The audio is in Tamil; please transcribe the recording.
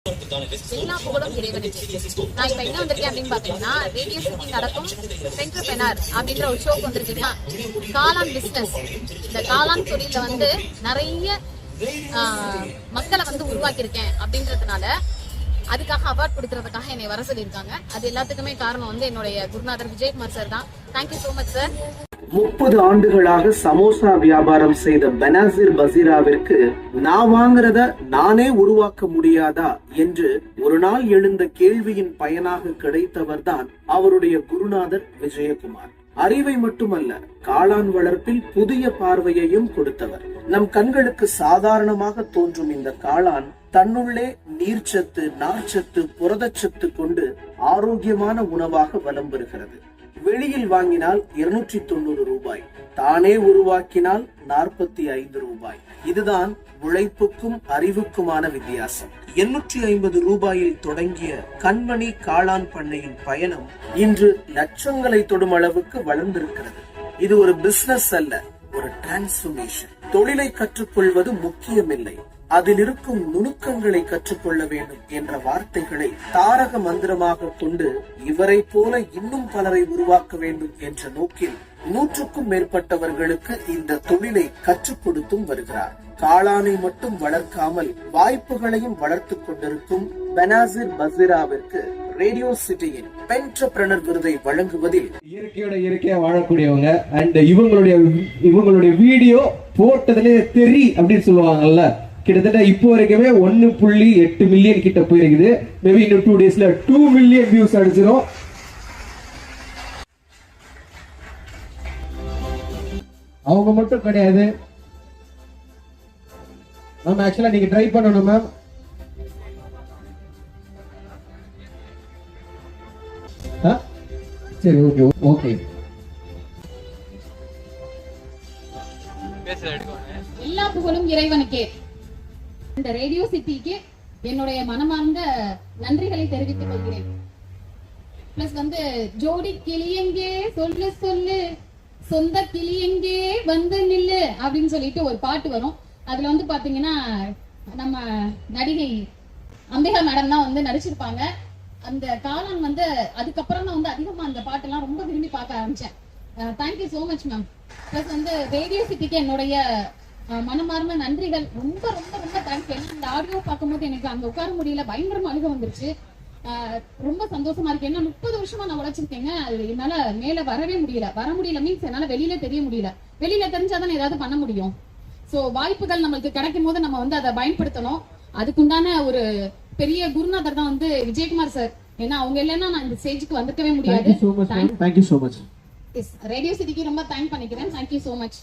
எல்லா புகழும் இறைவனுக்கு. நான் இப்ப என்ன வந்திருக்கேன் அப்படின்னு பாத்தீங்கன்னா, ரேடியோ சிட்டி நடக்கும் சென்டர்பிரனர் அப்படின்ற ஒரு ஷோக்கு வந்திருக்குன்னா, காளான் பிசினஸ், இந்த காளான் தொழில வந்து நிறைய மக்களை வந்து உருவாக்கியிருக்கேன் அப்படின்றதுனால அதுக்காக அவார்ட் கொடுக்கறதுக்காக என்னை வர சொல்லியிருக்காங்க. அது எல்லாத்துக்குமே காரணம் வந்து என்னுடைய குருநாதர் விஜயகுமார் சார் தான். Thank you so much sir. 30 ஆண்டுகளாக சமோசா வியாபாரம் செய்த பெனாசிர் பசீராவிற்கு நான் வாங்குறத நானே உருவாக்க முடியாதா என்று ஒரு நாள் எழுந்த கேள்வியின் பயனாக கிடைத்தவர் தான் அவருடைய குருநாதர் விஜயகுமார். அறிவை மட்டுமல்ல, காளான் வளர்ப்பில் புதிய பார்வையையும் கொடுத்தவர். நம் கண்களுக்கு சாதாரணமாக தோன்றும் இந்த காளான் தன்னுள்ளே நீர்ச்சத்து, நார்ச்சத்து, புரதச்சத்து கொண்டு ஆரோக்கியமான உணவாக வலம் வருகிறது. வெளியில் வாங்கினால் 290 ரூபாய், தானே உருவாக்கினால் 45 ரூபாய். இதுதான் உழைப்புக்கும் அறிவுக்குமான வித்தியாசம். 850 ரூபாயில் தொடங்கிய கண்மணி காளான் பண்ணையின் பயணம் இன்று லட்சங்களை தொடும் அளவுக்கு வளர்ந்திருக்கிறது. இது ஒரு பிசினஸ் அல்ல, ஒரு டிரான்ஸ்பர்மேஷன். தொழிலை கற்றுக்கொள்வது முக்கியமில்லை, அதில் இருக்கும் நுணுக்கங்களை கற்றுக்கொள்ள வேண்டும் என்ற வார்த்தைகளை தாரக மந்திரமாக கொண்டு இவரை போல இன்னும் பலரை உருவாக்க வேண்டும் என்ற நோக்கில் 100க்கும் மேற்பட்டவர்களுக்கு இந்த தொழிலை கற்றுக் கொடுத்தும் வருகிறார். காளானை மட்டும் வளர்க்காமல் வாய்ப்புகளையும் வளர்த்துக் கொண்டிருக்கும் பெனாசிர் பசீராவிற்கு ரேடியோ சிட்டியின் பென்ட்ரபிரனர் விருதை வழங்குவதில் இயற்கையா வாழக்கூடியவங்க. அண்ட் இவங்களுடைய வீடியோ போட்டதுலே தெரி அப்படின்னு சொல்லுவாங்கல்ல, கிட்டத்தட்ட இப்போ வரைக்குமே 1.8 மில்லியன் கிட்ட போயிருக்குது. மேபி இன்னும் 2 டேஸ்ல 2 மில்லியன் வியூஸ் அடிச்சிடும். அவங்க மட்டும் கிடையாது மேம், ஆக்சுவலா நீங்க ட்ரை பண்ணணும் மேம். சரி, ஓகே ஓகே. எல்லா புகழும் இறைவனுக்கே. இந்த ரேடியோ சிட்டிக்கு என்னுடைய மனமார்ந்த நன்றிகளை தெரிவித்துக் கொள்கிறேன். பிளஸ் வந்து ஜோடி கிளியெங்கே சொல்லு சொல்லு, சொந்த கிளியெங்கே வந்து நில்லு அப்படின்னு சொல்லிட்டு ஒரு பாட்டு வரும். அதுல வந்து பாத்தீங்கன்னா நம்ம நடிகை அம்பிகா மேடம் தான் வந்து நடிச்சிருப்பாங்க. அந்த காலம் வந்து அதுக்கப்புறம் தான் வந்து அதிகமா அந்த பாட்டெல்லாம் ரொம்ப விரும்பி பார்க்க ஆரம்பிச்சேன். Thank you so much ma'am. Plus வந்து ரேடியோ சிட்டிக்கு என்னுடைய மனமார்ந்த நன்றிகள். ரொம்ப ரொம்ப ரொம்ப தேங்க்யூ. இந்த ஆடியோ பார்க்கும்போது எனக்கு அங்க உட்கார முடியல, பயங்கரமா அழுக வந்துருச்சு. ரொம்ப சந்தோஷமா இருக்கு. என்ன 30 வருஷமா நான் உழைச்சிருக்கேங்க, அது என்னால மேல வர முடியல மீன்ஸ் என்னால வெளியில தெரிய முடியல. வெளியில தெரிஞ்சாதான் ஏதாவது பண்ண முடியும். சோ வாய்ப்புகள் நம்மளுக்கு கிடைக்கும் போது நம்ம வந்து அதை பயன்படுத்தணும். அதுக்குண்டான ஒரு பெரிய குருநாதர் தான் வந்து விஜயகுமார் சார். ஏன்னா அவங்க இல்லைன்னா நான் இந்த ஸ்டேஜுக்கு வந்துக்கவே முடியாது. Thank you so much. ரேடியோ சிட்டிக்கு ரொம்ப தேங்க் பண்ணிக்கிறேன். Thank you so much.